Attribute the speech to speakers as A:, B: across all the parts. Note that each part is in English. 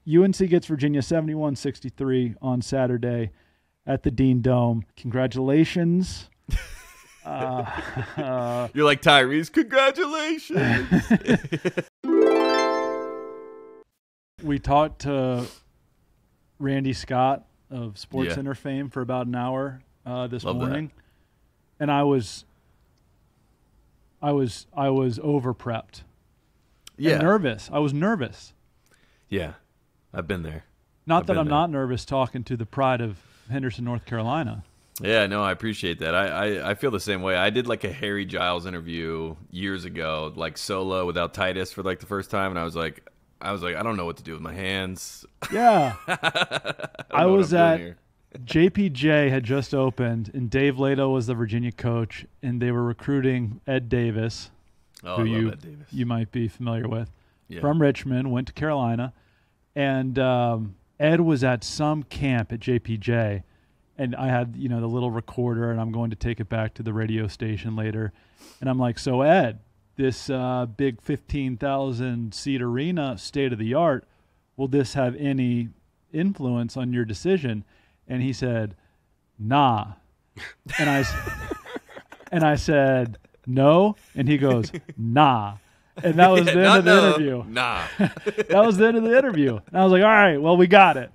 A: UNC gets Virginia 71-63 on Saturday at the Dean Dome. Congratulations.
B: You're like Tyrese. Congratulations.
A: We talked to Randy Scott of SportsCenter fame for about an hour this morning, and I was over prepped.
B: Yeah,
A: and nervous. I was nervous.
B: Yeah, I've been there.
A: Not that I'm not nervous talking to the pride of Henderson, North Carolina.
B: Yeah, no, I appreciate that. I feel the same way. I did like a Harry Giles interview years ago, like solo without Titus for like the first time, and I was like, I don't know what to do with my hands.
A: Yeah. I was at JPJ had just opened, and Dave Lato was the Virginia coach, and they were recruiting Ed Davis, who you might be familiar with, from Richmond, went to Carolina, and Ed was at some camp at JPJ, and I had the little recorder, and I'm going to take it back to the radio station later, and I'm like, so Ed, this big 15,000-seat arena, state-of-the-art, will this have any influence on your decision? And he said, nah. And I said, no. And he goes, nah. And that was the end of the interview.
B: Nah.
A: That was the end of the interview. And I was like, all right, well, we got it.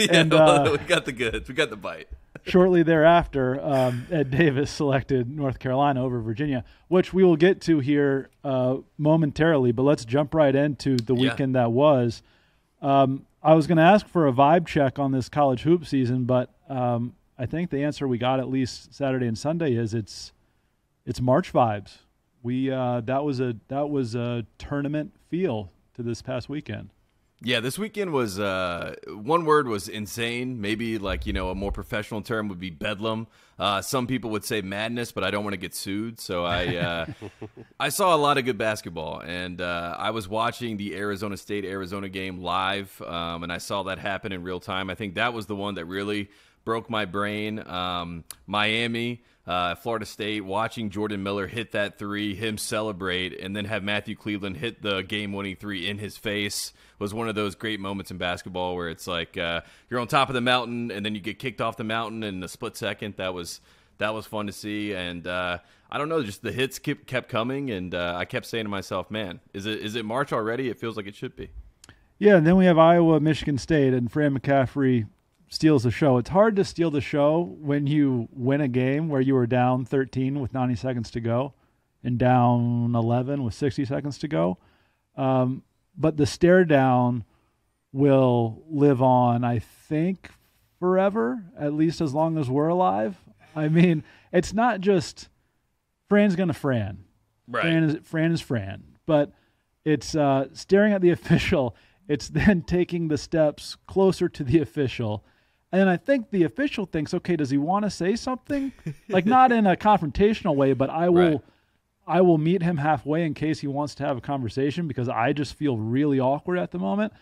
B: And we got the goods. We got the bite.
A: Shortly thereafter, Ed Davis selected North Carolina over Virginia, which we will get to here momentarily. But let's jump right into the weekend that was. I was going to ask for a vibe check on this college hoop season, but I think the answer we got at least Saturday and Sunday is it's March vibes. That was a tournament feel to this past weekend.
B: Yeah, this weekend was one word was insane. Maybe like a more professional term would be bedlam. Some people would say madness, but I don't want to get sued. So I saw a lot of good basketball, and I was watching the Arizona State-Arizona game live, and I saw that happen in real time. I think that was the one that really broke my brain. Miami, Florida State, watching Jordan Miller hit that three, him celebrate, and then have Matthew Cleveland hit the game-winning three in his face was one of those great moments in basketball where it's like you're on top of the mountain and then you get kicked off the mountain in a split second. That was fun to see, and I don't know, just the hits kept coming, and I kept saying to myself, man, is it March already? It feels like it should be.
A: Yeah, and then we have Iowa, Michigan State, and Fran McCaffrey steals the show. It's hard to steal the show when you win a game where you were down 13 with 90 seconds to go and down 11 with 60 seconds to go. But the stare down will live on, I think, forever, at least as long as we're alive. I mean, it's not just Fran's going to Fran.
B: Right.
A: Fran is Fran. But it's staring at the official. It's then taking the steps closer to the official. And I think the official thinks, okay, does he want to say something? Like, not in a confrontational way, but I will meet him halfway in case he wants to have a conversation because I just feel really awkward at the moment.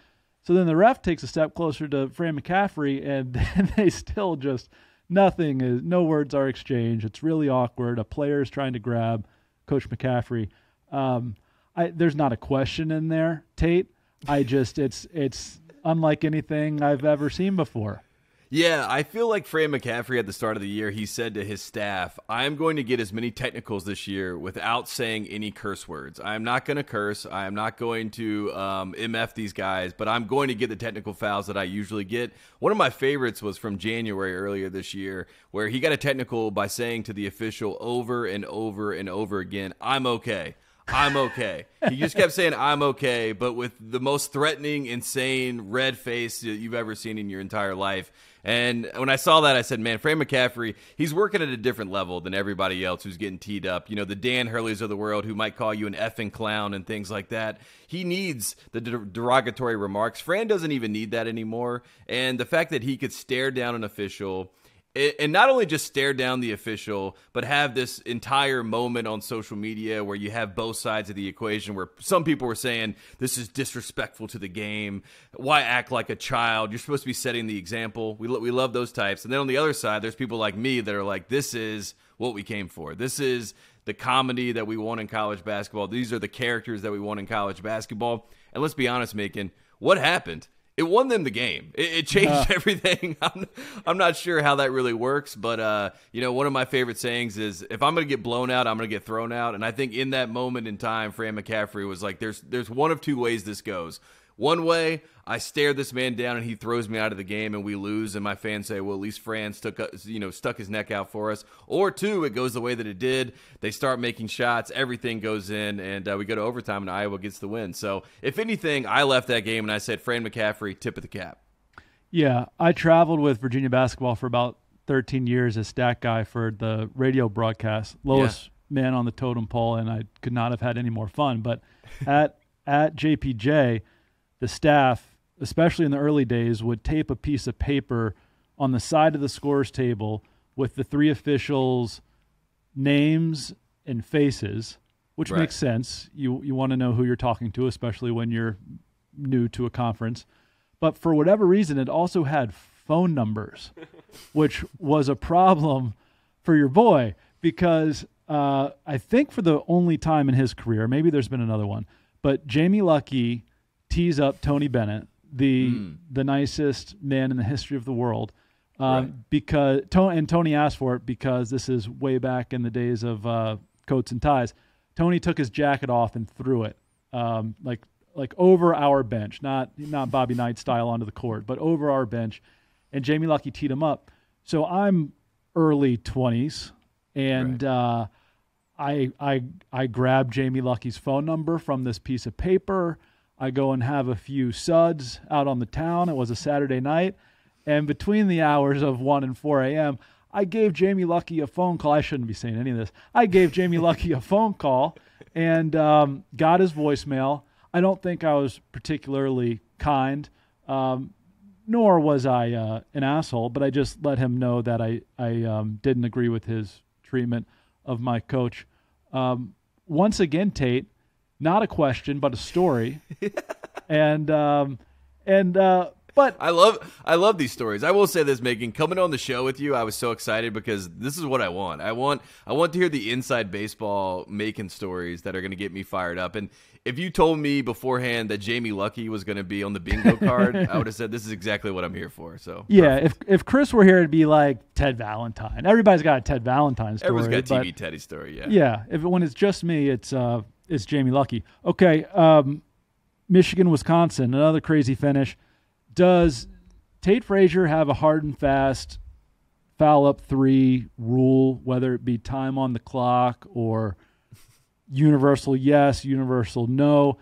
A: So then the ref takes a step closer to Fran McCaffrey, and then they still just no words are exchanged. It's really awkward. A player is trying to grab Coach McCaffrey. There's not a question in there, Tate. It's unlike anything I've ever seen before.
B: Yeah, I feel like Fran McCaffrey at the start of the year, he said to his staff, I'm going to get as many technicals this year without saying any curse words. I'm not going to curse. I am not going to MF these guys, but I'm going to get the technical fouls that I usually get. One of my favorites was from January earlier this year, where he got a technical by saying to the official over and over and over again, I'm okay. I'm okay. He just kept saying, I'm okay, but with the most threatening, insane, red face that you've ever seen in your entire life. And when I saw that, I said, man, Fran McCaffrey, he's working at a different level than everybody else who's getting teed up. You know, the Dan Hurleys of the world who might call you an effing clown and things like that. He needs the derogatory remarks. Fran doesn't even need that anymore. And the fact that he could stare down an official and not only just stare down the official, but have this entire moment on social media where you have both sides of the equation where some people were saying, this is disrespectful to the game. Why act like a child? You're supposed to be setting the example. We love those types. And then on the other side, there's people like me that are like, this is what we came for. This is the comedy that we want in college basketball. These are the characters that we want in college basketball. And let's be honest, Macon, what happened? It won them the game. It changed everything. I'm not sure how that really works, but one of my favorite sayings is, if I'm going to get blown out, I'm going to get thrown out. And I think in that moment in time, Fran McCaffrey was like, there's one of two ways this goes. One way, I stare this man down and he throws me out of the game and we lose, and my fans say, well, at least Fran stuck his neck out for us. Or two, it goes the way that it did. They start making shots, everything goes in, and we go to overtime and Iowa gets the win. So if anything, I left that game and I said, Fran McCaffrey, tip of the cap.
A: Yeah, I traveled with Virginia basketball for about 13 years as stat guy for the radio broadcast. Lowest man on the totem pole, and I could not have had any more fun. But at JPJ, the staff, especially in the early days, would tape a piece of paper on the side of the scorer's table with the three officials' names and faces, which makes sense. You want to know who you're talking to, especially when you're new to a conference. But for whatever reason, it also had phone numbers, which was a problem for your boy because I think for the only time in his career, maybe there's been another one, but Jamie Luckey tease up Tony Bennett, the nicest man in the history of the world, because Tony asked for it because this is way back in the days of coats and ties. Tony took his jacket off and threw it, like over our bench, not Bobby Knight style onto the court, but over our bench, and Jamie Luckey teed him up. So I'm early 20s, and I grab Jamie Luckey's phone number from this piece of paper. I go and have a few suds out on the town. It was a Saturday night. And between the hours of 1 and 4 a.m., I gave Jamie Luckey a phone call. I shouldn't be saying any of this. I gave Jamie Luckey a phone call and got his voicemail. I don't think I was particularly kind, nor was I an asshole, but I just let him know that I didn't agree with his treatment of my coach. Once again, Tate, not a question, but a story. But
B: I love these stories. I will say this, Macon, coming on the show with you, I was so excited because this is what I want. I want to hear the inside baseball Macon stories that are going to get me fired up. And if you told me beforehand that Jamie Luckey was going to be on the bingo card, I would have said this is exactly what I'm here for. So
A: yeah, perfect. If Chris were here, it'd be like Ted Valentine. Everybody's got a Ted Valentine story.
B: Everybody's got a TV Teddy story. Yeah.
A: Yeah. When it's just me, it's Jamie Luckey. Okay. Michigan, Wisconsin, another crazy finish. Does Tate Frazier have a hard and fast foul up 3 rule, whether it be time on the clock or universal yes, universal no?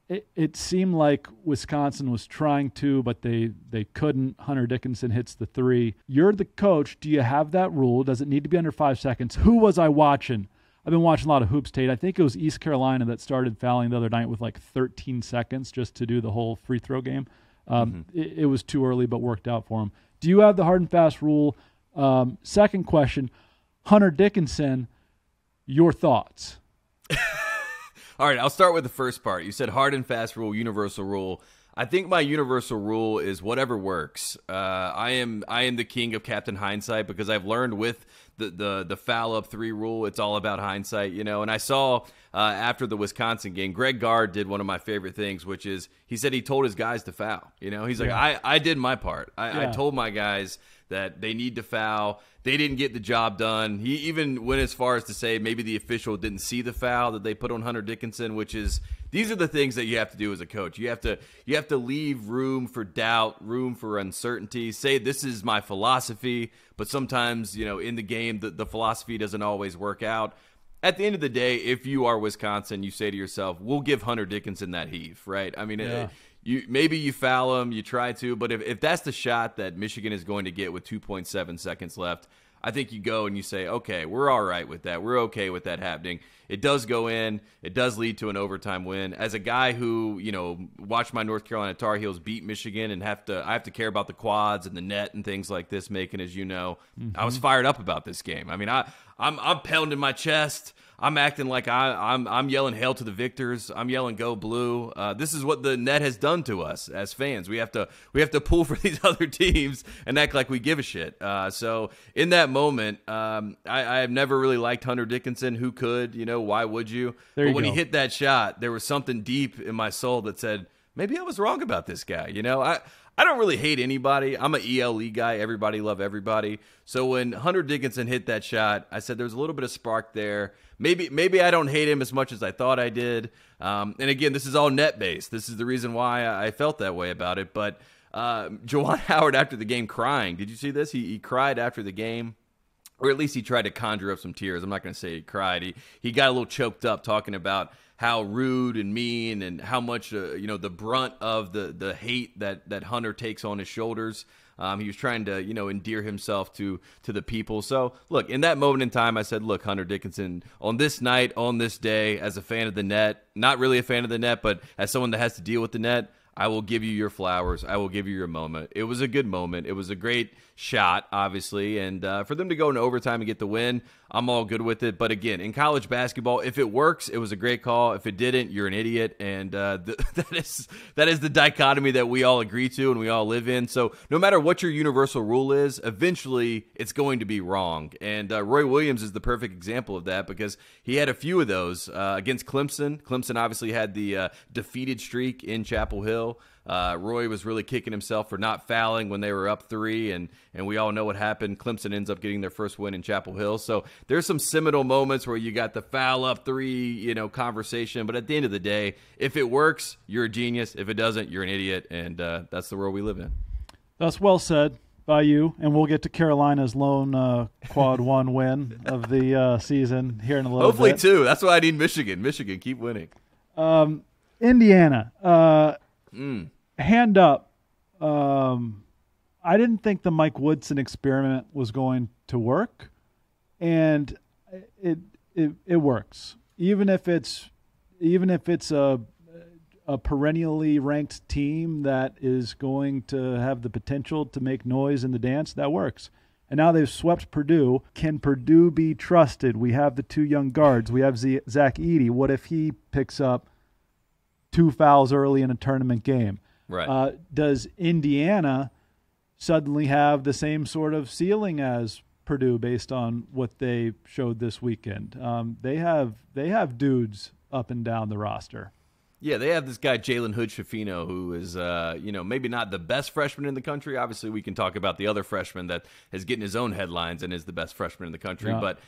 A: It seemed like Wisconsin was trying to, but they couldn't. Hunter Dickinson hits the 3. You're the coach. Do you have that rule? Does it need to be under 5 seconds? Who was I watching? I've been watching a lot of hoops, Tate. I think it was East Carolina that started fouling the other night with like 13 seconds just to do the whole free throw game. It was too early, but worked out for him. Do you have the hard and fast rule? Second question, Hunter Dickinson, your thoughts?
B: All right, I'll start with the first part. You said hard and fast rule, universal rule. I think my universal rule is whatever works. I am the king of Captain Hindsight because I've learned with the foul up 3 rule, it's all about hindsight, And I saw after the Wisconsin game, Greg Gard did one of my favorite things, which is he said he told his guys to foul. He's like, I did my part. I told my guys that they need to foul. They didn't get the job done. He even went as far as to say maybe the official didn't see the foul that they put on Hunter Dickinson, which is these are the things that you have to do as a coach. You have to leave room for doubt, room for uncertainty. Say this is my philosophy, but sometimes in the game the philosophy doesn't always work out. At the end of the day, if you are Wisconsin, you say to yourself, "We'll give Hunter Dickinson that heave," right? I mean, maybe you foul him, you try to, but if that's the shot that Michigan is going to get with 2.7 seconds left, I think you go and you say, okay, we're all right with that. We're okay with that happening. It does go in. It does lead to an overtime win. As a guy who, watched my North Carolina Tar Heels beat Michigan and I have to care about the quads and the net and things like this, Macon, as you know, I was fired up about this game. I mean, I'm pounding my chest. I'm acting like I'm yelling hail to the victors. I'm yelling go blue. This is what the net has done to us as fans. We have to pull for these other teams and act like we give a shit. So in that moment, I have never really liked Hunter Dickinson. Who could? Why would you? But when he hit that shot, there was something deep in my soul that said, maybe I was wrong about this guy. I don't really hate anybody. I'm an ELE guy. Everybody love everybody. So when Hunter Dickinson hit that shot, I said there's a little bit of spark there. Maybe I don't hate him as much as I thought I did. And again, this is all net-based. This is the reason why I felt that way about it. But Juwan Howard after the game crying. Did you see this? He cried after the game. Or at least he tried to conjure up some tears. I'm not going to say he cried. He got a little choked up talking about how rude and mean and how much, the brunt of the hate that Hunter takes on his shoulders. He was trying to, endear himself to the people. So, look, in that moment in time, I said, look, Hunter Dickinson, on this night, on this day, as a fan of the net, not really a fan of the net, but as someone that has to deal with the net, I will give you your flowers. I will give you your moment. It was a good moment. It was a great shot, obviously. And for them to go into overtime and get the win, I'm all good with it. But again, in college basketball, if it works, it was a great call. If it didn't, you're an idiot. And that is the dichotomy that we all agree to and we all live in. So no matter what your universal rule is, eventually it's going to be wrong. And Roy Williams is the perfect example of that because he had a few of those against Clemson. Clemson obviously had the defeated streak in Chapel Hill. Roy was really kicking himself for not fouling when they were up 3, and we all know what happened. Clemson ends up getting their first win in Chapel Hill. So there's some seminal moments where you got the foul up 3, conversation. But at the end of the day, if it works, you're a genius. If it doesn't, you're an idiot, and that's the world we live in.
A: That's well said by you, and we'll get to Carolina's lone quad 1 win of the season here in a little
B: Hopefully
A: bit.
B: Hopefully 2. That's why I need Michigan. Michigan, keep winning.
A: Indiana. Hand up. I didn't think the Mike Woodson experiment was going to work, and it works. Even if it's a perennially ranked team that is going to have the potential to make noise in the dance, that works. And now they've swept Purdue. Can Purdue be trusted? We have the 2 young guards. We have Zach Edey. What if he picks up 2 fouls early in a tournament game?
B: Right.
A: Does Indiana suddenly have the same sort of ceiling as Purdue based on what they showed this weekend? They have dudes up and down the roster.
B: Yeah, they have this guy, Jalen Hood-Schifino, who is, maybe not the best freshman in the country. Obviously, we can talk about the other freshman that is getting his own headlines and is the best freshman in the country. Yeah. But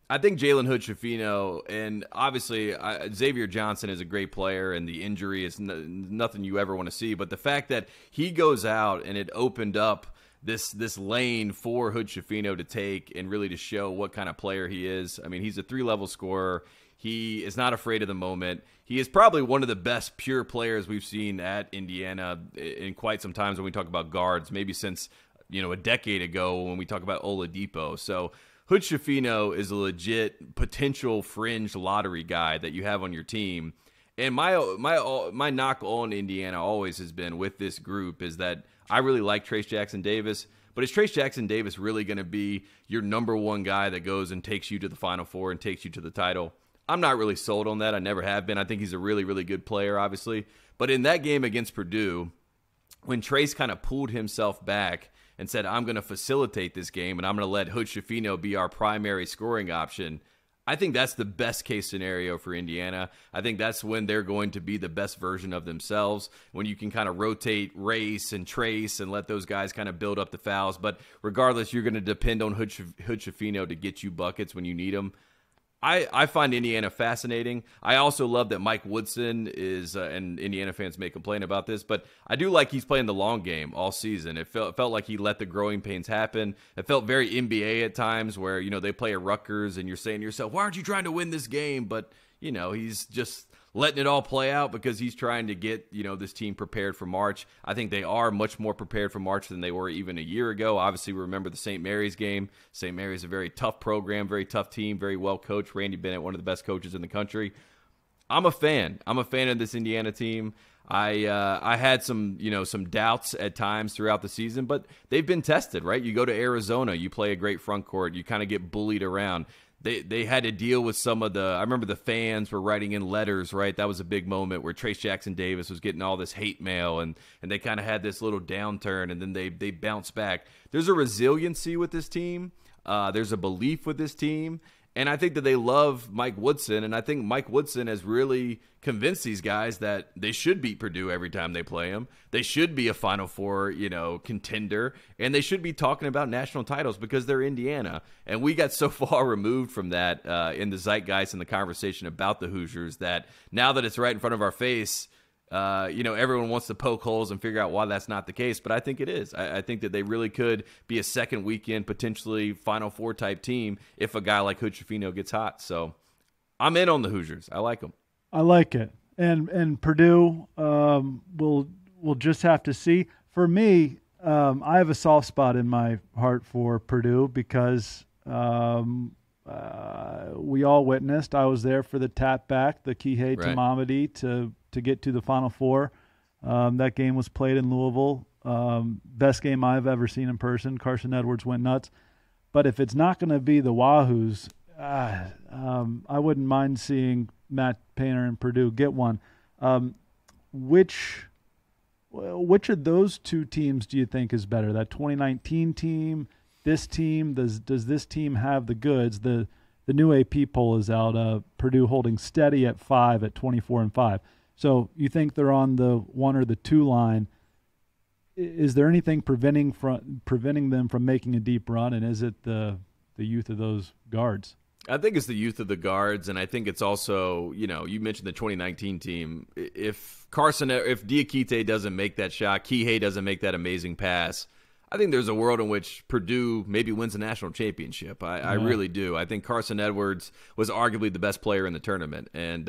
B: I think Jalen Hood-Schifino, and obviously Xavier Johnson is a great player, and the injury is nothing you ever want to see. But the fact that he goes out and it opened up this lane for Hood-Schifino to take and really to show what kind of player he is. I mean, he's a 3-level scorer. He is not afraid of the moment. He is probably one of the best pure players we've seen at Indiana in quite some time when we talk about guards, maybe since a decade ago when we talk about Oladipo. So Hood-Schifino is a legit potential fringe lottery guy that you have on your team. And my knock on Indiana always has been with this group is that I really like Trayce Jackson-Davis, but is Trayce Jackson-Davis really going to be your number 1 guy that goes and takes you to the Final Four and takes you to the title? I'm not really sold on that. I never have been. I think he's a really, really good player, obviously. But in that game against Purdue, when Trayce kind of pulled himself back and said, I'm going to facilitate this game and I'm going to let Hood-Schifino be our primary scoring option, I think that's the best case scenario for Indiana. I think that's when they're going to be the best version of themselves, when you can kind of rotate Race and Trayce and let those guys kind of build up the fouls. But regardless, you're going to depend on Hood-Schifino to get you buckets when you need them. I find Indiana fascinating. I also love that Mike Woodson is, and Indiana fans may complain about this, but I do like he's playing the long game all season. It felt like he let the growing pains happen. It felt very NBA at times where, they play at Rutgers and you're saying to yourself, why aren't you trying to win this game? But, he's just letting it all play out because he's trying to get, this team prepared for March. I think they are much more prepared for March than they were even a year ago. Obviously, we remember the St. Mary's game. St. Mary's a very tough program, very tough team, very well coached. Randy Bennett, one of the best coaches in the country. I'm a fan. I'm a fan of this Indiana team. I had some doubts at times throughout the season, but they've been tested, right? You go to Arizona, you play a great front court, you kind of get bullied around. They had to deal with some of I remember the fans were writing in letters, right? That was a big moment where Trayce Jackson-Davis was getting all this hate mail, and they kind of had this little downturn, and then they bounced back. There's a resiliency with this team. There's a belief with this team. And I think that they love Mike Woodson, and I think Mike Woodson has really convinced these guys that they should beat Purdue every time they play them. They should be a Final Four, contender, and they should be talking about national titles because they're Indiana. And we got so far removed from that in the zeitgeist and the conversation about the Hoosiers that now that it's right in front of our face, everyone wants to poke holes and figure out why that's not the case, but I think it is. I think that they really could be a second weekend, potentially Final Four type team if a guy like Hood-Schifino gets hot. So I'm in on the Hoosiers. I like them.
A: I like it. And Purdue, we'll just have to see. For me, I have a soft spot in my heart for Purdue because we all witnessed. I was there for the tap back, the Kihei Tamamadi to get to the Final Four. That game was played in Louisville. Best game I've ever seen in person. Carson Edwards went nuts. But if it's not going to be the Wahoos, I wouldn't mind seeing Matt Painter and Purdue get one. Which of those two teams do you think is better? That 2019 team, this team? Does this team have the goods? The new AP poll is out. Purdue holding steady at 5 at 24-5. So you think they're on the 1 or the 2 line. Is there anything preventing them from making a deep run, and is it the youth of those guards?
B: I think it's the youth of the guards, and I think it's also, you mentioned the 2019 team. If Diakite doesn't make that shot, Kihei doesn't make that amazing pass, I think there's a world in which Purdue maybe wins a national championship. I really do. I think Carson Edwards was arguably the best player in the tournament, and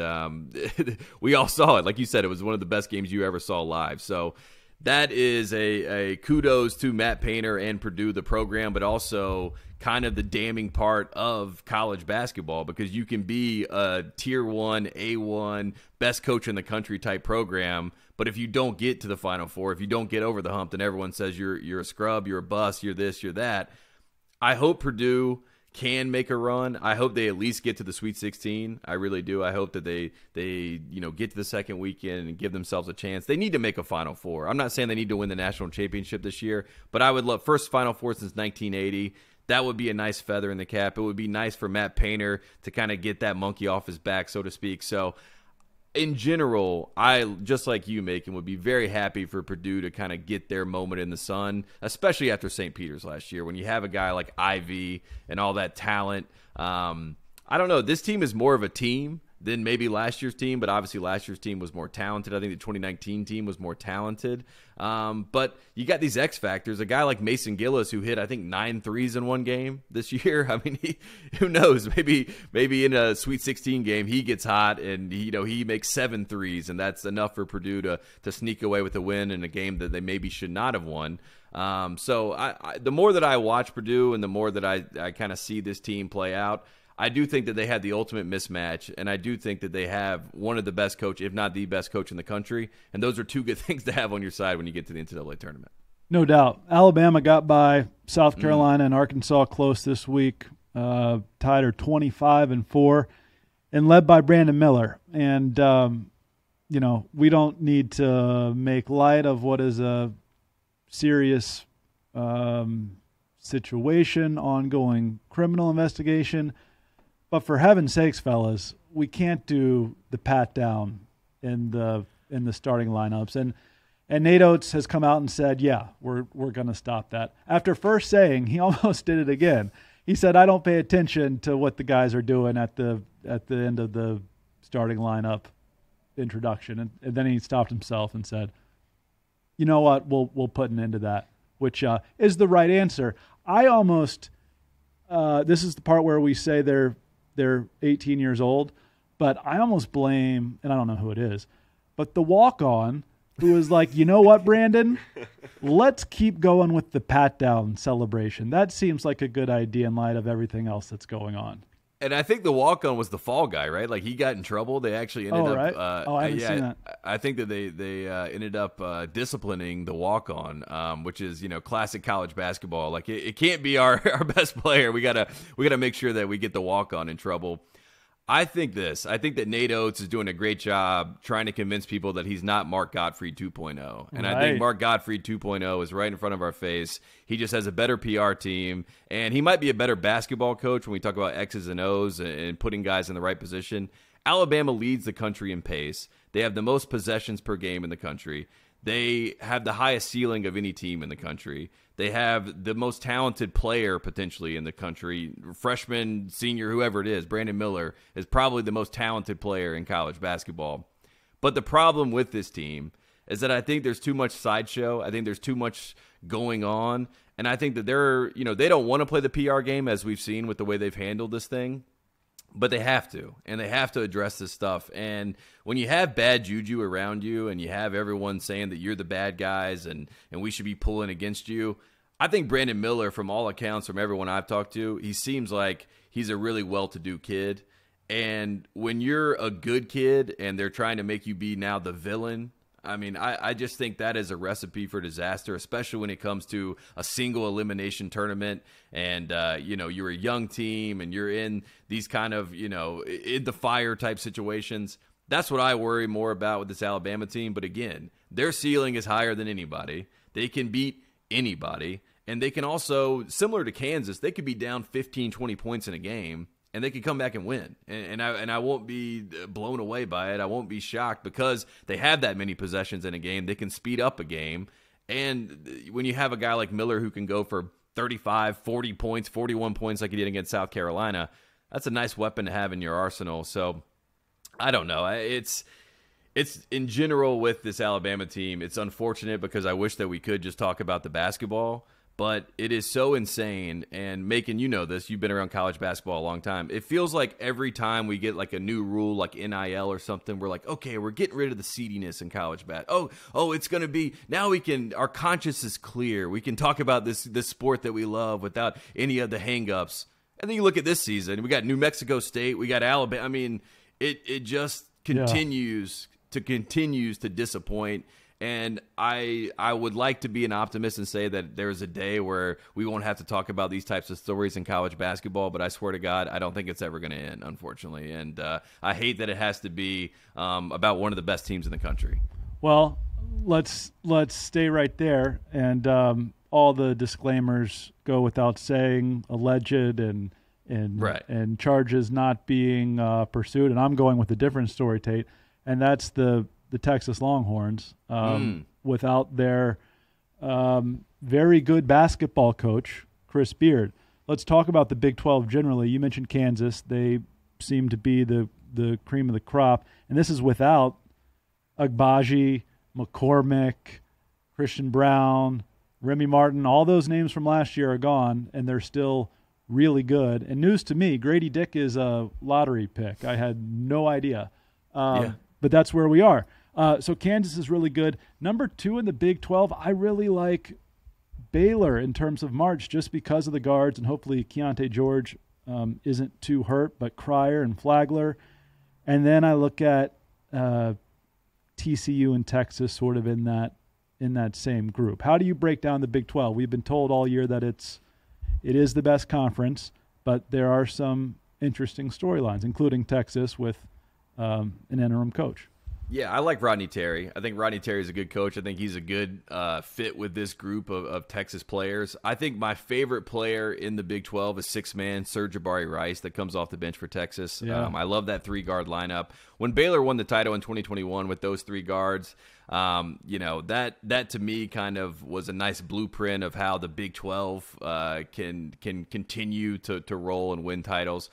B: we all saw it. Like you said, it was one of the best games you ever saw live. So that is a kudos to Matt Painter and Purdue, the program, but also kind of the damning part of college basketball, because you can be a Tier 1, A1, best coach in the country type program, but if you don't get to the Final Four, if you don't get over the hump, then everyone says you're a scrub, you're a bust, you're this, you're that. I hope Purdue can make a run. I hope they at least get to the Sweet 16. I really do. I hope that they get to the second weekend and give themselves a chance. They need to make a Final Four. I'm not saying they need to win the national championship this year, but I would love first Final Four since 1980. That would be a nice feather in the cap. It would be nice for Matt Painter to kind of get that monkey off his back, so to speak. So in general, I, just like you, Macon, would be very happy for Purdue to kind of get their moment in the sun, especially after St. Peter's last year when you have a guy like Ivy and all that talent. I don't know. This team is more of a team than maybe last year's team, but obviously last year's team was more talented. I think the 2019 team was more talented. But you got these X factors. A guy like Mason Gillis who hit, I think, 9 threes in one game this year. I mean, who knows? Maybe in a Sweet 16 game he gets hot and he makes 7 threes, and that's enough for Purdue to sneak away with a win in a game that they maybe should not have won. So I the more that I watch Purdue and the more that I kind of see this team play out, I do think that they had the ultimate mismatch, and I do think that they have one of the best coach, if not the best coach in the country, and those are two good things to have on your side when you get to the NCAA tournament.
A: No doubt. Alabama got by South Carolina and Arkansas close this week, tied are 25-4, and led by Brandon Miller. And, we don't need to make light of what is a serious situation, ongoing criminal investigation. But for heaven's sakes, fellas, we can't do the pat down in the starting lineups. And Nate Oates has come out and said, yeah, we're going to stop that. After first saying, he almost did it again. He said, I don't pay attention to what the guys are doing at the end of the starting lineup introduction. And then he stopped himself and said, you know what, we'll put an end to that, which is the right answer. I almost this is the part where we say they're 18 years old, but I almost blame, and I don't know who it is, but the walk-on who was like, you know what, Brandon, let's keep going with the pat-down celebration. That seems like a good idea in light of everything else that's going on.
B: And I think the walk-on was the fall guy, right? Like, he got in trouble. They actually ended up.
A: Right? I haven't seen that.
B: I think that they ended up disciplining the walk-on, which is classic college basketball. Like, it can't be our best player. We gotta make sure that we get the walk-on in trouble. I think that Nate Oates is doing a great job trying to convince people that he's not Mark Gottfried 2.0. And I think Mark Gottfried 2.0 is right in front of our face. He just has a better PR team, and he might be a better basketball coach when we talk about X's and O's and putting guys in the right position. Alabama leads the country in pace. They have the most possessions per game in the country. They have the highest ceiling of any team in the country. They have the most talented player potentially in the country. Freshman, senior, whoever it is, Brandon Miller is probably the most talented player in college basketball. But the problem with this team is that I think there's too much sideshow. I think there's too much going on. And I think that they don't want to play the PR game, as we've seen with the way they've handled this thing. But they have to, and they have to address this stuff. And when you have bad juju around you and you have everyone saying that you're the bad guys and we should be pulling against you, I think Brandon Miller, from all accounts, from everyone I've talked to, he seems like he's a really well-to-do kid. And when you're a good kid and they're trying to make you be now the villain, I mean, I just think that is a recipe for disaster, especially when it comes to a single elimination tournament and, you're a young team and you're in these kind of, in the fire type situations. That's what I worry more about with this Alabama team. But again, their ceiling is higher than anybody. They can beat anybody. And they can also, similar to Kansas, they could be down 15, 20 points in a game, and they could come back and win. And I won't be blown away by it. I won't be shocked because they have that many possessions in a game. They can speed up a game. And when you have a guy like Miller who can go for 35, 40 points, 41 points like he did against South Carolina, that's a nice weapon to have in your arsenal. So I don't know. It's in general with this Alabama team, it's unfortunate because I wish that we could just talk about the basketball. But it is so insane, and Macon, you know this. You've been around college basketball a long time. It feels like every time we get like a new rule, like NIL or something, we're like, okay, we're getting rid of the seediness in college Oh, it's going to be, now our conscience is clear. We can talk about this sport that we love without any of the hang-ups. And then you look at this season, we got New Mexico State, we got Alabama. I mean, it just continues to disappoint. And I would like to be an optimist and say that there's a day where we won't have to talk about these types of stories in college basketball, but I swear to God, I don't think it's ever going to end, unfortunately. And I hate that it has to be about one of the best teams in the country.
A: Well, let's stay right there. And all the disclaimers go without saying, alleged and charges not being pursued. And I'm going with a different story, Tate, and that's the Texas Longhorns without their very good basketball coach, Chris Beard. Let's talk about the Big 12 generally. You mentioned Kansas. They seem to be the cream of the crop. And this is without Agbaji, McCormick, Christian Brown, Remy Martin. All those names from last year are gone, and they're still really good. And news to me, Grady Dick is a lottery pick. I had no idea. But that's where we are. So Kansas is really good. Number 2 in the Big 12, I really like Baylor in terms of March just because of the guards, and hopefully Keontae George isn't too hurt, but Cryer and Flagler. And then I look at TCU and Texas sort of in that same group. How do you break down the Big 12? We've been told all year that it is the best conference, but there are some interesting storylines, including Texas with an interim coach.
B: Yeah, I like Rodney Terry. I think Rodney Terry is a good coach. I think he's a good fit with this group of Texas players. I think my favorite player in the Big 12 is six-man Sir-Jabari Rice that comes off the bench for Texas. Yeah. I love that three-guard lineup. When Baylor won the title in 2021 with those three guards, that to me kind of was a nice blueprint of how the Big 12 can continue to roll and win titles.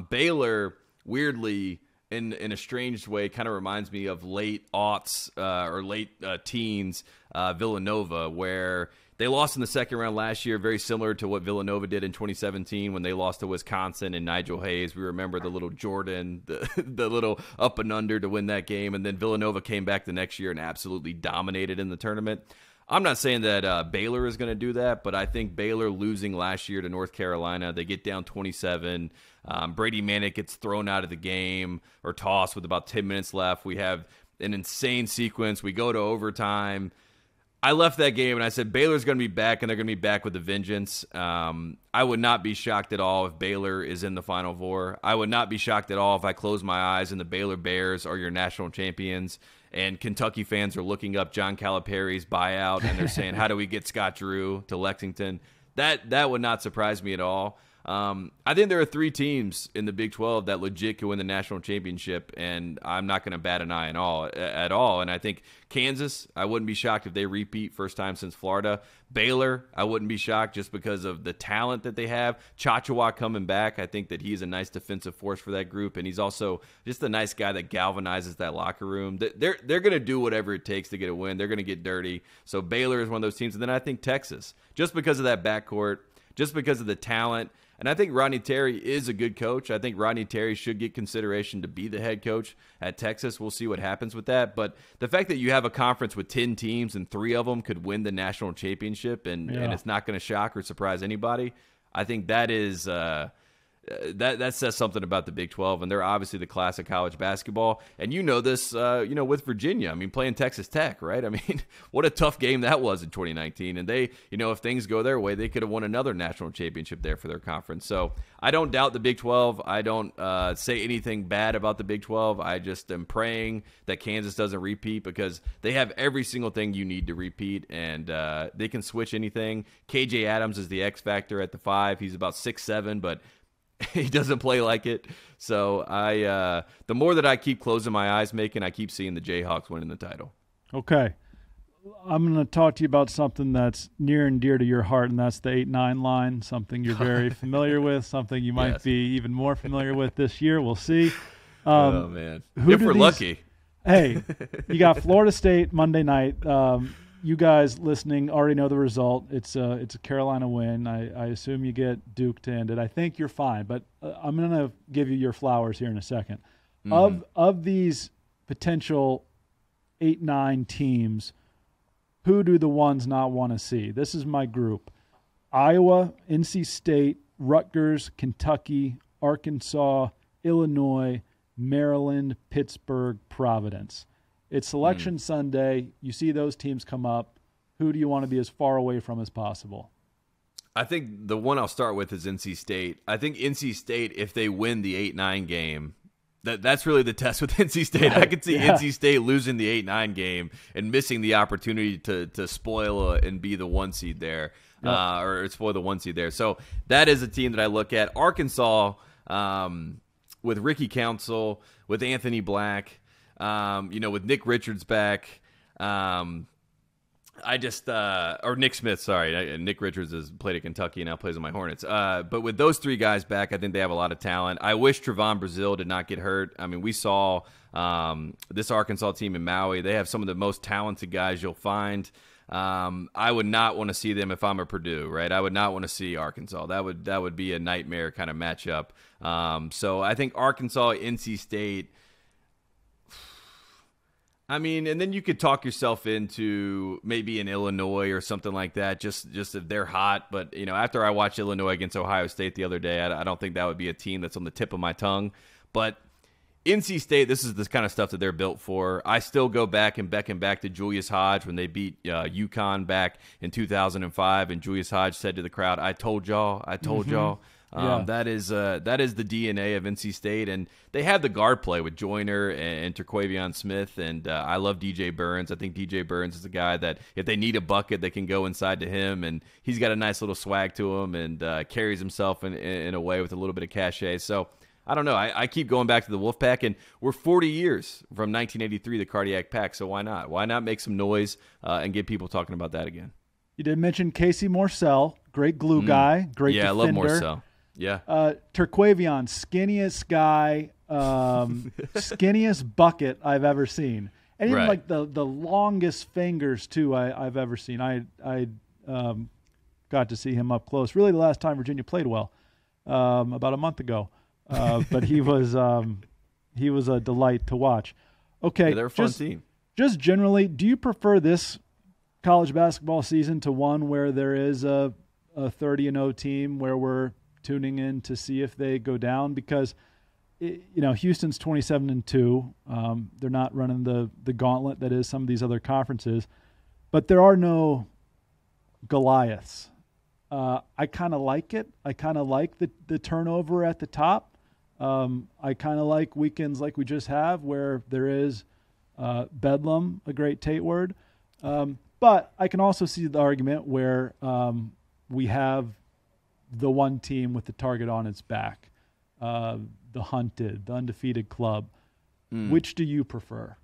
B: Baylor, weirdly, in a strange way, kind of reminds me of late aughts or late teens Villanova, where they lost in the second round last year, very similar to what Villanova did in 2017 when they lost to Wisconsin and Nigel Hayes. We remember the little Jordan, the little up and under to win that game, and then Villanova came back the next year and absolutely dominated in the tournament. I'm not saying that Baylor is going to do that, but I think Baylor losing last year to North Carolina, they get down 27. Brady Manick gets thrown out of the game or tossed with about 10 minutes left. We have an insane sequence. We go to overtime. I left that game and I said Baylor's going to be back, and they're going to be back with a vengeance. I would not be shocked at all if Baylor is in the Final Four. I would not be shocked at all if I close my eyes and the Baylor Bears are your national champions, and Kentucky fans are looking up John Calipari's buyout and they're saying, how do we get Scott Drew to Lexington? That would not surprise me at all. I think there are 3 teams in the Big 12 that legit could win the national championship, and I'm not going to bat an eye at all. And I think Kansas, I wouldn't be shocked if they repeat, first time since Florida. Baylor, I wouldn't be shocked just because of the talent that they have. Chachawa coming back, I think that he's a nice defensive force for that group, and he's also just a nice guy that galvanizes that locker room. They're going to do whatever it takes to get a win. They're going to get dirty. So Baylor is one of those teams. And then I think Texas, just because of that backcourt, just because of the talent. And I think Rodney Terry is a good coach. I think Rodney Terry should get consideration to be the head coach at Texas. We'll see what happens with that. But the fact that you have a conference with 10 teams and 3 of them could win the national championship and it's not going to shock or surprise anybody, I think that is that says something about the Big 12, and they're obviously the class of college basketball. And you know this, with Virginia. I mean, playing Texas Tech, right? I mean, what a tough game that was in 2019. And they, if things go their way, they could have won another national championship there for their conference. So I don't doubt the Big 12. I don't say anything bad about the Big 12. I just am praying that Kansas doesn't repeat, because they have every single thing you need to repeat, and they can switch anything. KJ Adams is the X factor at the 5. He's about 6'7", but he doesn't play like it. So the more that I keep closing my eyes, Macon, I keep seeing the Jayhawks winning the title.
A: Okay. I'm going to talk to you about something that's near and dear to your heart, and that's the 8-9 line, something you're very familiar with, something you might be even more familiar with this year. We'll see.
B: Oh, man. If we're lucky.
A: Hey, you got Florida State Monday night. You guys listening already know the result. It's a Carolina win. I assume you get Duke to end it. I think you're fine, but I'm going to give you your flowers here in a second. Mm-hmm. Of these potential 8-9 teams, who do the ones not want to see? This is my group: Iowa, NC State, Rutgers, Kentucky, Arkansas, Illinois, Maryland, Pittsburgh, Providence. It's Selection Sunday. You see those teams come up. Who do you want to be as far away from as possible?
B: I think the one I'll start with is NC State. I think NC State, if they win the 8-9 game, that's really the test with NC State. I could see NC State losing the 8-9 game and missing the opportunity to spoil and be the 1 seed there, or spoil the 1 seed there. So that is a team that I look at. Arkansas, with Ricky Council, with Anthony Black, with Nick Richards back, or Nick Smith, sorry. Nick Richards has played at Kentucky and now plays on my Hornets. But with those 3 guys back, I think they have a lot of talent. I wish Trevon Brazile did not get hurt. I mean, we saw this Arkansas team in Maui. They have some of the most talented guys you'll find. I would not want to see them if I'm a Purdue, right? I would not want to see Arkansas. That would be a nightmare kind of matchup. So I think Arkansas, NC State. I mean, and then you could talk yourself into maybe in Illinois or something like that, just if they're hot. But, after I watched Illinois against Ohio State the other day, I don't think that would be a team that's on the tip of my tongue. But NC State, this is the kind of stuff that they're built for. I still go back and beckon back to Julius Hodge when they beat UConn back in 2005, and Julius Hodge said to the crowd, "I told y'all, I told y'all." That is the DNA of NC State, and they have the guard play with Joyner and Terquavion Smith, and I love DJ Burns. I think DJ Burns is a guy that if they need a bucket, they can go inside to him, and he's got a nice little swag to him and carries himself in a way with a little bit of cachet. So I don't know. I keep going back to the Wolfpack, and we're 40 years from 1983, the Cardiac Pack, so why not? Why not make some noise and get people talking about that again? You
A: did mention Casey Morsell, great glue guy, great defender.
B: Yeah, I love Morsell. Yeah.
A: Terquavion, skinniest guy, skinniest bucket I've ever seen. And even like the longest fingers, too, I've ever seen. I got to see him up close. Really the last time Virginia played well, about a month ago. But he was a delight to watch. Okay.
B: Yeah, they're a fun team.
A: Just generally, do you prefer this college basketball season to one where there is a 30-0 team where we're tuning in to see if they go down? Because Houston's 27-2. They're not running the gauntlet that is some of these other conferences. but there are no Goliaths. I kind of like it. I kind of like the turnover at the top. I kind of like weekends like we just have where there is bedlam, a great Tate word. But I can also see the argument where we have the one team with the target on its back, the hunted, the undefeated club. Which do you prefer?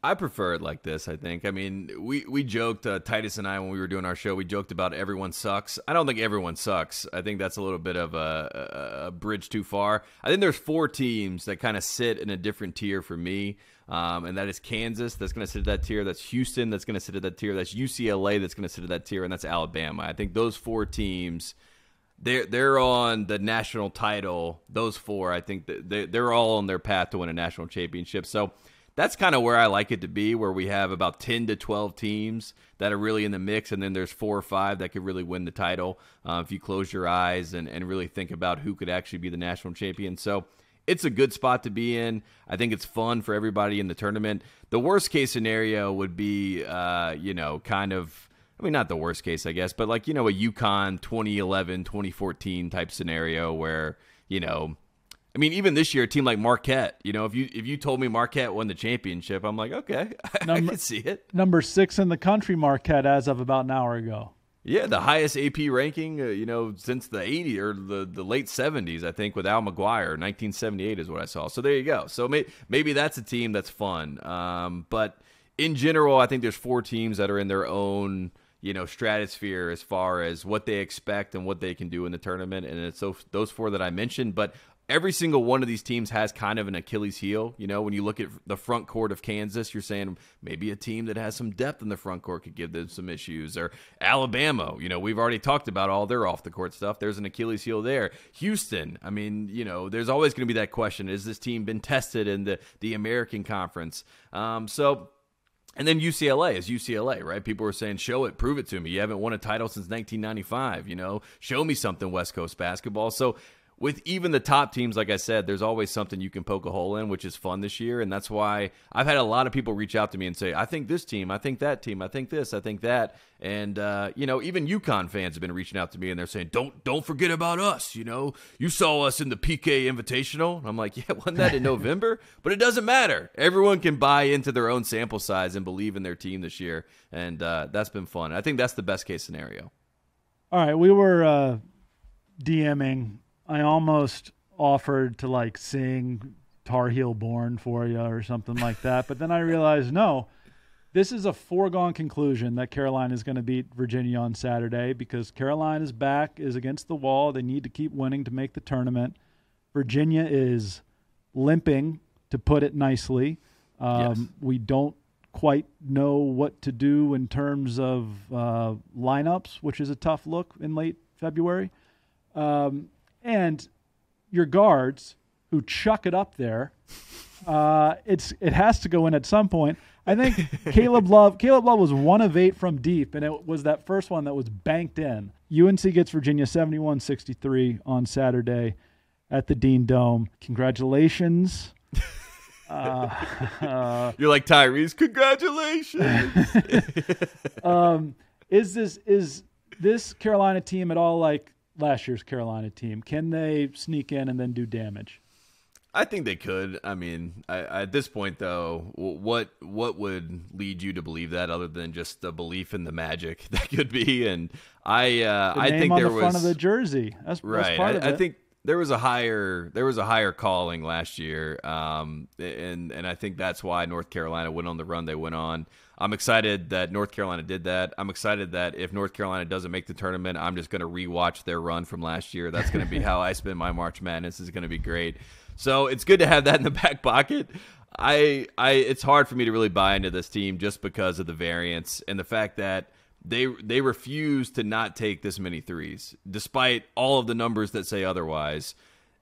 B: I prefer it like this, I think. I mean, we joked, Titus and I, when we were doing our show, we joked about everyone sucks. I don't think everyone sucks. I think that's a little bit of a bridge too far. I think there's 4 teams that kind of sit in a different tier for me, and that is Kansas, that's going to sit at that tier. That's Houston, that's going to sit at that tier. That's UCLA, that's going to sit at that tier, and that's Alabama. I think those 4 teams, they're on the national title. Those 4, I think they're all on their path to win a national championship. So that's kind of where I like it to be, where we have about 10 to 12 teams that are really in the mix, and then there's 4 or 5 that could really win the title if you close your eyes and really think about who could actually be the national champion. So it's a good spot to be in. I think it's fun for everybody in the tournament. The worst case scenario would be, kind of, I mean, not the worst case, I guess, but like, a UConn 2011, 2014 type scenario where, I mean, even this year, a team like Marquette, if you told me Marquette won the championship, I'm like, okay, I can see it.
A: Number 6 in the country, Marquette, as of about an hour ago.
B: Yeah, the highest AP ranking, since the 80s or the late 70s, I think, with Al McGuire. 1978 is what I saw. So there you go. So maybe that's a team that's fun. But in general, I think there's 4 teams that are in their own, stratosphere as far as what they expect and what they can do in the tournament. And it's those 4 that I mentioned. But every single one of these teams has kind of an Achilles heel. When you look at the front court of Kansas, you're saying maybe a team that has some depth in the front court could give them some issues. Or Alabama, we've already talked about all their off-the-court stuff. There's an Achilles heel there. Houston, I mean, there's always going to be that question. Has this team been tested in the American Conference? And then UCLA is UCLA, right? People are saying, show it, prove it to me. You haven't won a title since 1995, show me something, West Coast basketball. So with even the top teams, like I said, there's always something you can poke a hole in, which is fun this year. And that's why I've had a lot of people reach out to me and say, I think this team, I think that team, I think this, I think that. And, even UConn fans have been reaching out to me and they're saying, don't forget about us. You saw us in the PK Invitational. And I'm like, yeah, wasn't that in November? But it doesn't matter. Everyone can buy into their own sample size and believe in their team this year. And that's been fun. I think that's the best case scenario.
A: All right. We were DMing. I almost offered to sing Tar Heel Born for you or something like that. But then I realized, no, this is a foregone conclusion that Carolina is going to beat Virginia on Saturday because Carolina's back is against the wall. They need to keep winning to make the tournament. Virginia is limping, to put it nicely.
B: Yes.
A: We don't quite know what to do in terms of lineups, which is a tough look in late February. And your guards who chuck it up there, it has to go in at some point. I think Caleb Love was 1 of 8 from deep, and it was that first one that was banked in. UNC gets Virginia 71-63 on Saturday at the Dean Dome. Congratulations.
B: You're like Tyrese. Congratulations.
A: Is this Carolina team at all like last year's Carolina team? Can they sneak in and then do damage?
B: I think they could. I mean, at this point, though, what would lead you to believe that other than just the belief in the magic that could be? And I think there was
A: front of the jersey. That's
B: right.
A: Part of it.
B: I think there was a higher calling last year, and I think that's why North Carolina went on the run they went on. I'm excited that North Carolina did that. I'm excited that if North Carolina doesn't make the tournament, I'm just going to rewatch their run from last year. That's going to be how I spend my March Madness. It's going to be great. So it's good to have that in the back pocket. It's hard for me to really buy into this team just because of the variance and the fact that they refuse to not take this many threes, despite all of the numbers that say otherwise.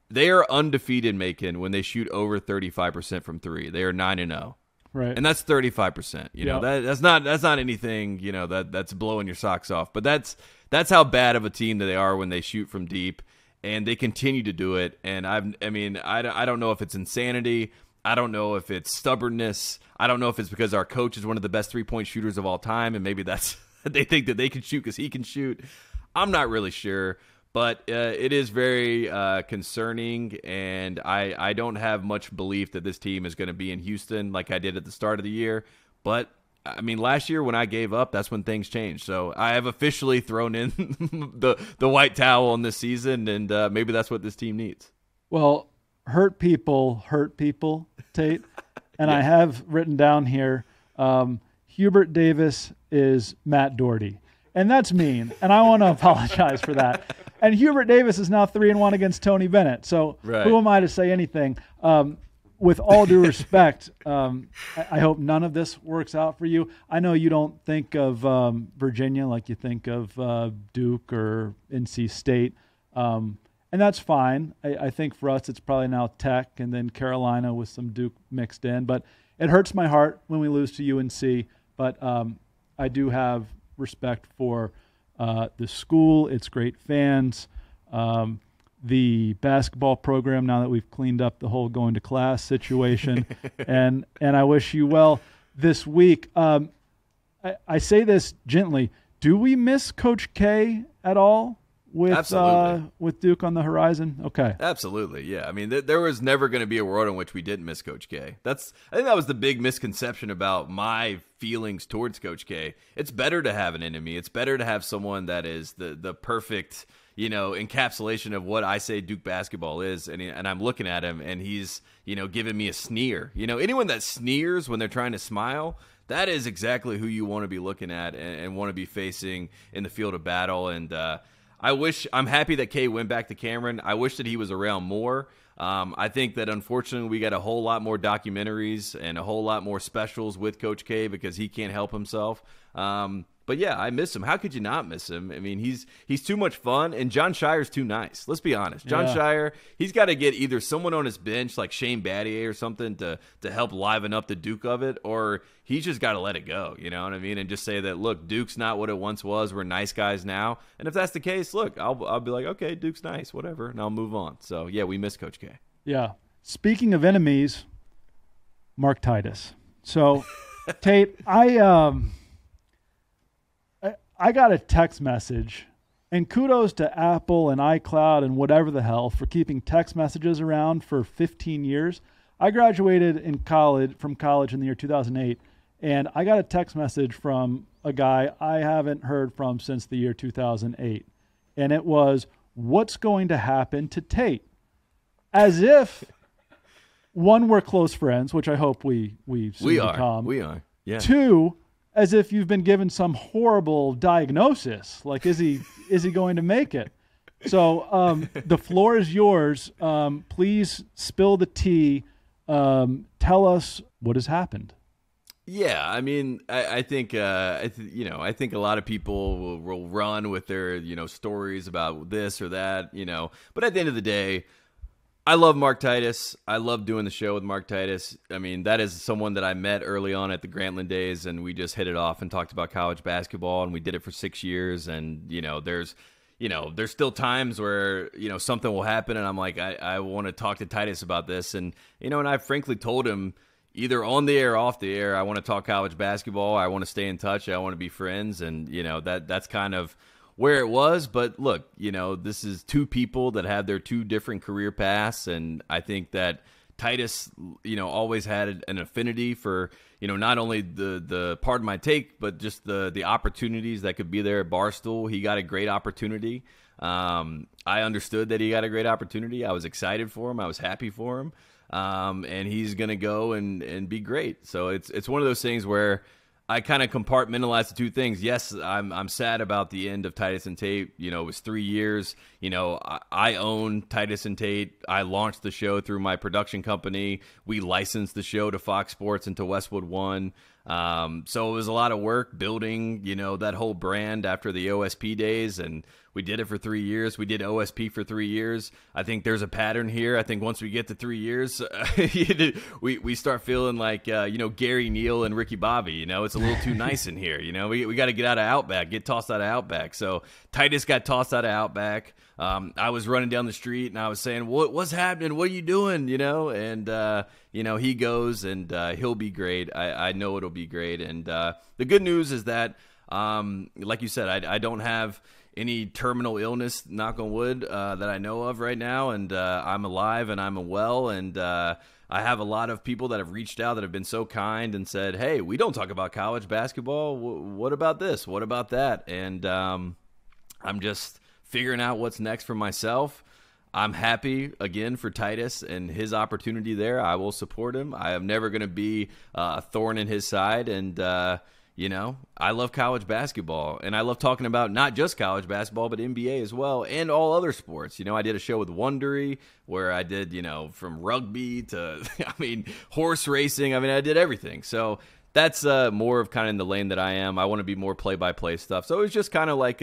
B: They are undefeated, Macon, when they shoot over 35% from three. They are 9-0.
A: Right.
B: And that's 35%. You know, that's not anything, you know, that's blowing your socks off. But that's how bad of a team that they are when they shoot from deep, and they continue to do it. And I don't know if it's insanity. I don't know if it's stubbornness. I don't know if it's because our coach is one of the best three-point shooters of all time, and maybe that's they think that they can shoot because he can shoot. I'm not really sure, but it is very concerning, and I don't have much belief that this team is going to be in Houston like I did at the start of the year. But, I mean, last year when I gave up, that's when things changed. So I have officially thrown in the white towel on this season, and maybe that's what this team needs.
A: Well, hurt people, Tate. And yeah. I have written down here, Hubert Davis is Matt Doherty. And that's mean, and I want to apologize for that. And Hubert Davis is now 3-1 against Tony Bennett. So Who am I to say anything? With all due respect, I hope none of this works out for you. I know you don't think of Virginia like you think of Duke or NC State. And that's fine. I think for us it's probably now Tech and then Carolina with some Duke mixed in. But it hurts my heart when we lose to UNC. But I do have respect for the school, its great fans, the basketball program now that we've cleaned up the whole going to class situation. and I wish you well this week. I say this gently. Do we miss Coach K at all? With Duke on the horizon? Okay.
B: Absolutely, yeah. I mean, there was never going to be a world in which we didn't miss Coach K. I think that was the big misconception about my feelings towards Coach K. It's better to have an enemy. It's better to have someone that is the perfect, encapsulation of what I say Duke basketball is. And I'm looking at him, and he's, giving me a sneer. Anyone that sneers when they're trying to smile, that is exactly who you want to be looking at and want to be facing in the field of battle. And I'm happy that Kay went back to Cameron. I wish that he was around more. I think that unfortunately we got a whole lot more documentaries and a whole lot more specials with Coach K because he can't help himself. But yeah, I miss him. How could you not miss him? I mean, he's too much fun, and John Shire's too nice. Let's be honest. John Shire, he's got to get either someone on his bench like Shane Battier or something to help liven up the Duke of it, or he's just got to let it go, you know what I mean? And just say that, look, Duke's not what it once was. We're nice guys now. And if that's the case, look, I'll be like, okay, Duke's nice, whatever, and I'll move on. So, yeah, we miss Coach K.
A: Yeah. Speaking of enemies, Mark Titus. So, Tate, I got a text message, and kudos to Apple and iCloud and whatever the hell for keeping text messages around for 15 years. I graduated from college in the year 2008, and I got a text message from a guy I haven't heard from since the year 2008. And it was, what's going to happen to Tate? As if, one, we're close friends, which I hope we soon become.
B: We are. Yeah.
A: Two, as if you've been given some horrible diagnosis. Like, is he going to make it? So the floor is yours. Please spill the tea. Tell us what has happened.
B: Yeah, I mean, I think I think a lot of people will run with their stories about this or that, But at the end of the day, I love Mark Titus. I love doing the show with Mark Titus. I mean, that is someone that I met early on at the Grantland days, and we just hit it off and talked about college basketball, and we did it for 6 years. And there's still times where something will happen, and I'm like, I want to talk to Titus about this, and and I frankly told him either on the air or off the air, I want to talk college basketball. I want to stay in touch. I want to be friends, and that's kind of where it was. But look, this is two people that have their two different career paths, and I think that Titus, always had an affinity for, not only the pardon my take, but just the opportunities that could be there at Barstool. He got a great opportunity. I understood that he got a great opportunity. I was excited for him. I was happy for him. And he's going to go and be great. So it's one of those things where I kind of compartmentalize the two things. Yes, I'm sad about the end of Titus and Tate. It was 3 years. I own Titus and Tate. I launched the show through my production company. We licensed the show to Fox Sports and to Westwood One. So it was a lot of work building, that whole brand after the OSP days, and we did it for 3 years. We did OSP for 3 years. I think there's a pattern here. I think once we get to 3 years, we start feeling like, Gary Neal and Ricky Bobby. It's a little too nice in here. We got to get out of Outback, get tossed out of Outback. So Titus got tossed out of Outback. I was running down the street and I was saying, what's happening? What are you doing? And he goes and he'll be great. I know it'll be great. And the good news is that, like you said, I don't have any terminal illness, knock on wood, that I know of right now. And I'm alive and I'm well. And I have a lot of people that have reached out that have been so kind and said, hey, we don't talk about college basketball. What about this? What about that? And I'm just figuring out what's next for myself. I'm happy, again, for Titus and his opportunity there. I will support him. I am never going to be a thorn in his side. And, I love college basketball. And I love talking about not just college basketball, but NBA as well, and all other sports. I did a show with Wondery where I did, from rugby to, horse racing. I did everything. So that's more of kind of in the lane that I am. I want to be more play-by-play stuff. So it was just kind of like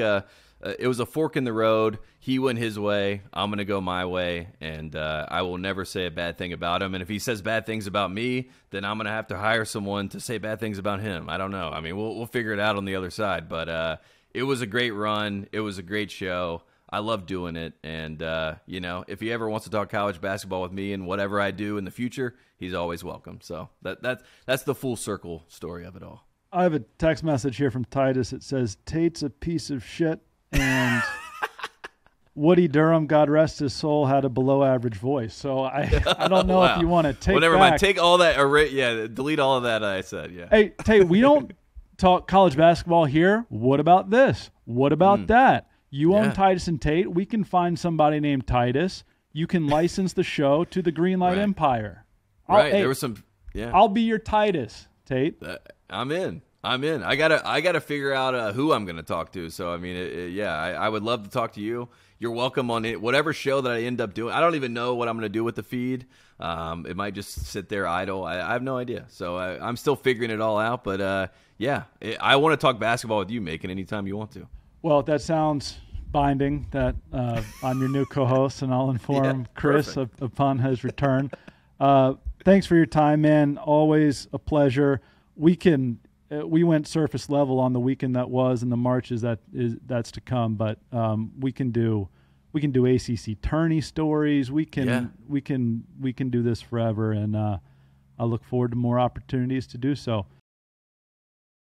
B: it was a fork in the road. He went his way. I'm going to go my way, and I will never say a bad thing about him. And if he says bad things about me, then I'm going to have to hire someone to say bad things about him. I don't know. We'll figure it out on the other side. But it was a great run. It was a great show. I love doing it. And, if he ever wants to talk college basketball with me and whatever I do in the future, he's always welcome. So that's the full circle story of it all.
A: I have a text message here from Titus. It says, Tate's a piece of shit. And Woody Durham, God rest his soul, had a below-average voice. So I don't know if you want to take
B: never
A: back.
B: mind. Take all that. Delete all of that I said. Yeah.
A: Hey, Tate, we don't talk college basketball here. What about this? What about that? You own Titus and Tate. We can find somebody named Titus. You can license the show to the Greenlight Empire.
B: There was some. Yeah.
A: I'll be your Titus, Tate.
B: I'm in. I gotta figure out who I'm gonna talk to. So I would love to talk to you. You're welcome on it. Whatever show that I end up doing. I don't even know what I'm gonna do with the feed. It might just sit there idle. I have no idea. So I'm still figuring it all out. But I want to talk basketball with you, Macon, anytime you want to.
A: Well, that sounds binding. That I'm your new co-host, and I'll inform Chris upon his return. Thanks for your time, man. Always a pleasure. We went surface level on the weekend that was, and the marches that's to come. But we can do ACC tourney stories. We can do this forever, and I look forward to more opportunities to do so.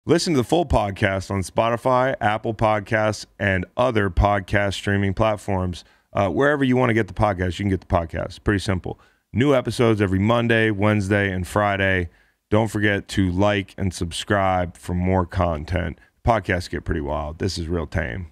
C: Listen to the full podcast on Spotify, Apple Podcasts, and other podcast streaming platforms. Wherever you want to get the podcast, you can get the podcast. Pretty simple. New episodes every Monday, Wednesday, and Friday. Don't forget to like and subscribe for more content. Podcasts get pretty wild. This is real tame.